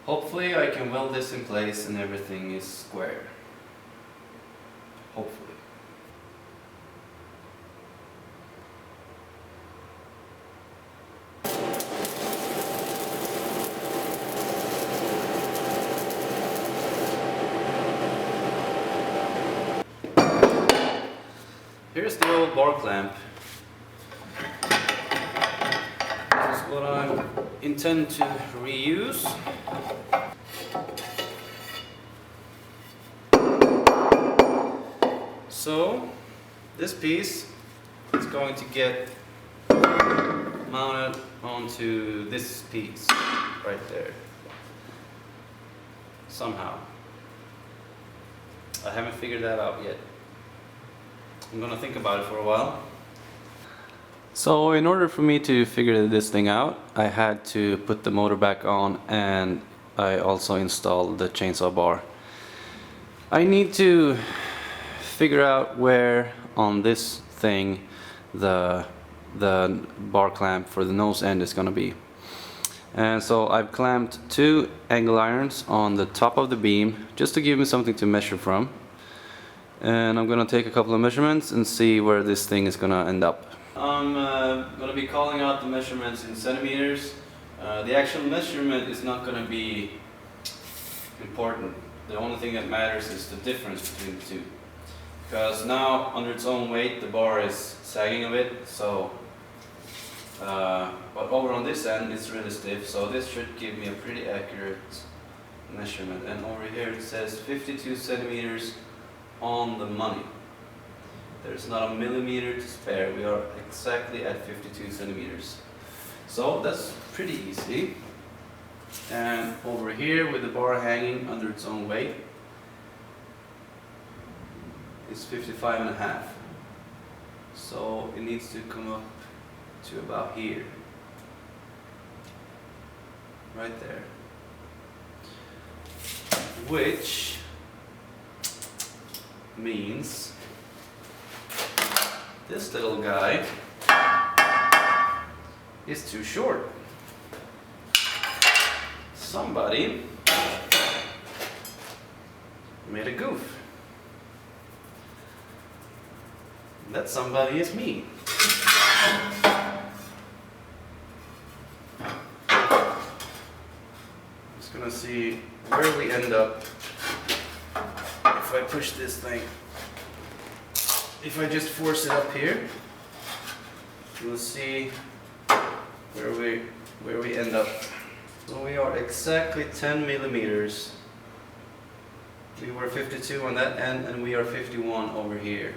Hopefully I can weld this in place and everything is square. Hopefully. Here's the old bar clamp. This is what I intend to reuse. So this piece is going to get mounted onto this piece right there. Somehow. I haven't figured that out yet. I'm gonna think about it for a while. So in order for me to figure this thing out, I had to put the motor back on, and I also installed the chainsaw bar. I need to figure out where on this thing the bar clamp for the nose end is gonna be. And so I've clamped 2 angle irons on the top of the beam just to give me something to measure from. And I'm gonna take a couple of measurements and see where this thing is gonna end up. I'm gonna be calling out the measurements in centimeters. The actual measurement is not gonna be important. The only thing that matters is the difference between the two. Because now, under its own weight, the bar is sagging a bit, so but over on this end it's really stiff, so this should give me a pretty accurate measurement. And over here it says 52 centimeters on the money. There's not a millimeter to spare. We are exactly at 52 centimeters. So that's pretty easy. And over here, with the bar hanging under its own weight, it's 55.5. So it needs to come up to about here. Right there. Which means this little guy is too short. Somebody made a goof. That somebody is me. Just gonna see where we end up if I push this thing. If I just force it up here, we'll see where we end up. So we are exactly 10 millimeters. We were 52 on that end, and we are 51 over here.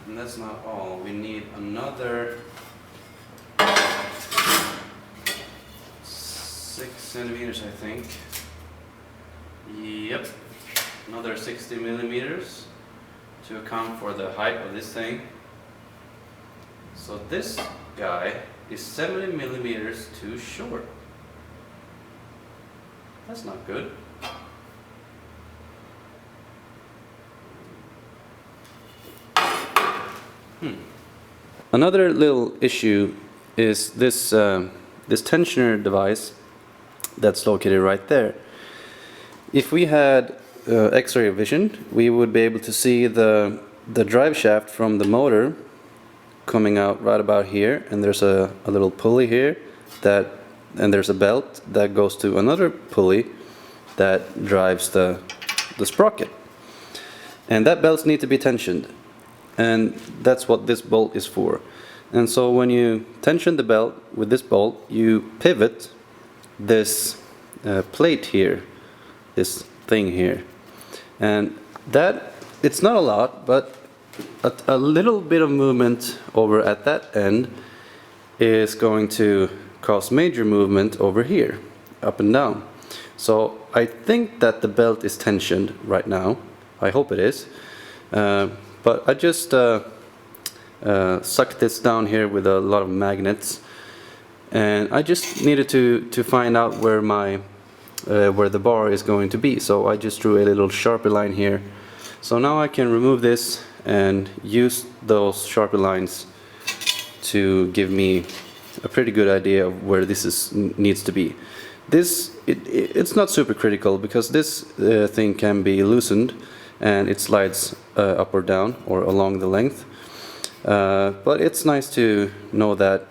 And that's not all. We need another 6 centimeters, I think. Yep, another 60 millimeters to account for the height of this thing. So this guy is 70 millimeters too short. That's not good. Another little issue is this this tensioner device that's located right there. If we had X-ray vision, we would be able to see the drive shaft from the motor coming out right about here, and there's a little pulley here and there's a belt that goes to another pulley that drives the sprocket. And that belts need to be tensioned, and that's what this bolt is for. And so when you tension the belt with this bolt, you pivot this plate here, this thing here, and that, it's not a lot, but a little bit of movement over at that end is going to cause major movement over here, up and down. So I think that the belt is tensioned right now. I hope it is. But I just sucked this down here with a lot of magnets, and I just needed to find out where my where the bar is going to be. So I just drew a little Sharpie line here. So now I can remove this and use those Sharpie lines to give me a pretty good idea of where this needs to be. It's not super critical because this thing can be loosened and it slides up or down or along the length. But it's nice to know that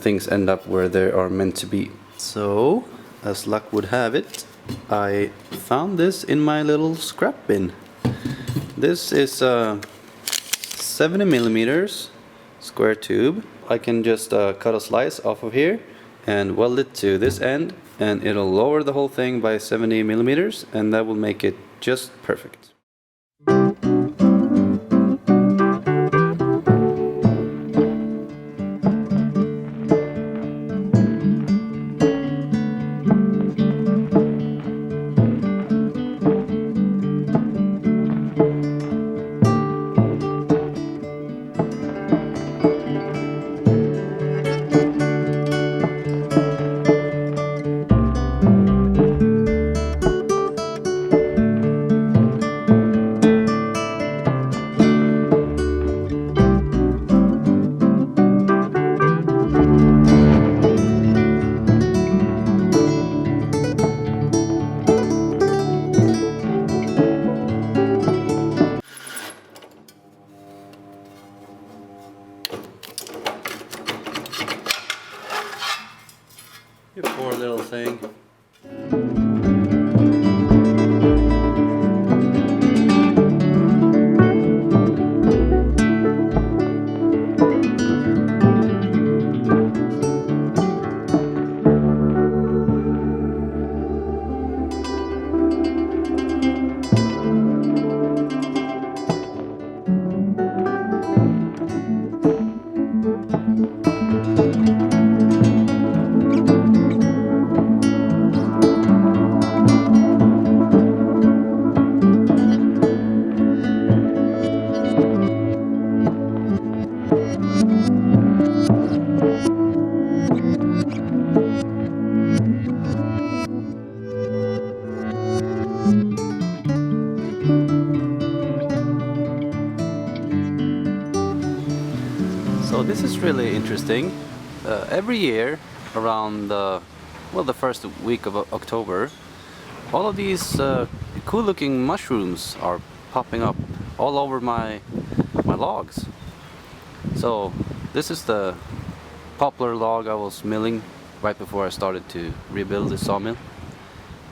things end up where they are meant to be. So, as luck would have it, I found this in my little scrap bin. This is a 70 millimeters square tube. I can just cut a slice off of here and weld it to this end, and it'll lower the whole thing by 70 millimeters, and that will make it just perfect. You poor little thing. So this is really interesting. Every year around the first week of October, all of these cool looking mushrooms are popping up all over my logs. So this is the poplar log I was milling right before I started to rebuild the sawmill.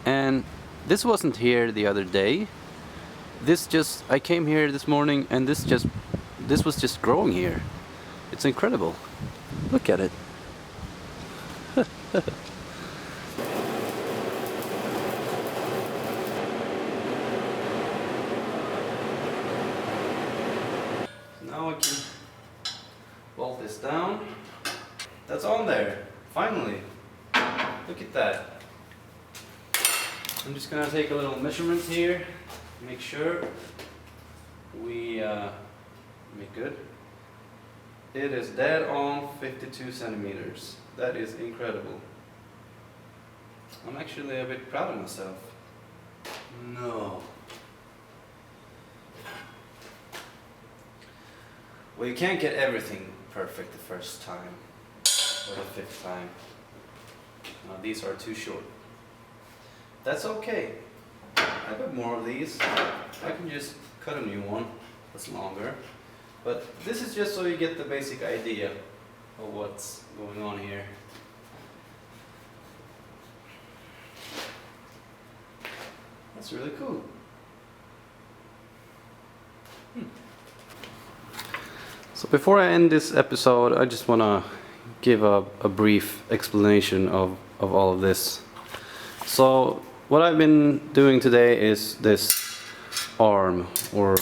And this wasn't here the other day. I came here this morning and this was just growing here. It's incredible. Look at it. Now I can bolt this down. That's on there. Finally. Look at that. I'm just gonna take a little measurement here. Make sure we make good. It is dead on 52 centimeters. That is incredible. I'm actually a bit proud of myself. No. Well, you can't get everything perfect the first time or the fifth time. Now, these are too short. That's okay. I've got more of these. I can just cut a new one that's longer. But this is just so you get the basic idea of what's going on here. That's really cool. So before I end this episode, I just want to give a brief explanation of all of this. So what I've been doing today is this arm, or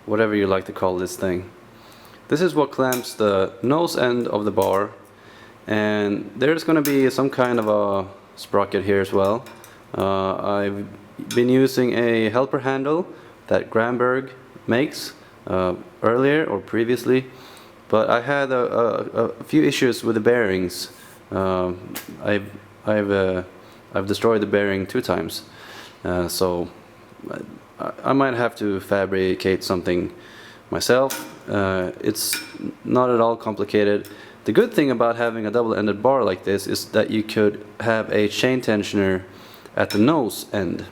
whatever you like to call this thing. This is what clamps the nose end of the bar, and there's going to be some kind of a sprocket here as well. I've been using a helper handle that Gramberg makes earlier or previously, but I had a few issues with the bearings. I've destroyed the bearing 2 times, so I might have to fabricate something myself. It's not at all complicated. The good thing about having a double-ended bar like this is that you could have a chain tensioner at the nose end.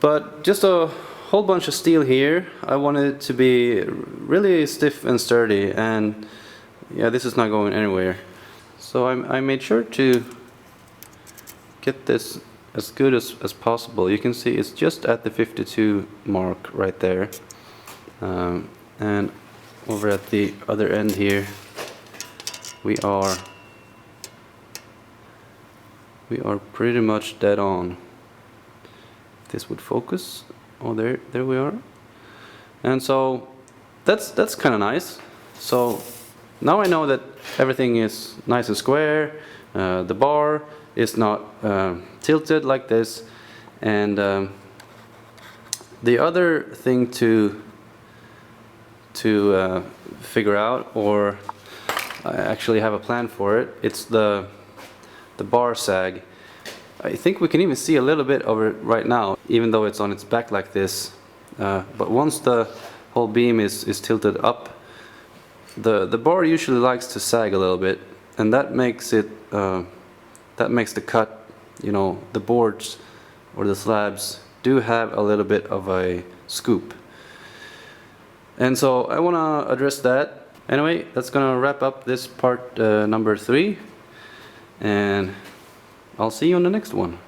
But just a whole bunch of steel here. I wanted it to be really stiff and sturdy, and yeah, this is not going anywhere. So I made sure to get this as good as possible. You can see it's just at the 52 mark right there. And over at the other end here, we are pretty much dead on. If this would focus. Oh, there we are. And so that's kind of nice. So now I know that everything is nice and square. The bar is not tilted like this. And the other thing to figure out, or I actually have a plan for it, it's the bar sag. I think we can even see a little bit of it right now, even though it's on its back like this. But once the whole beam is tilted up, the bar usually likes to sag a little bit, and that makes it that makes the cut, you know, the boards or the slabs do have a little bit of a scoop. And so I want to address that. Anyway, that's gonna wrap up this part number 3, and I'll see you on the next one.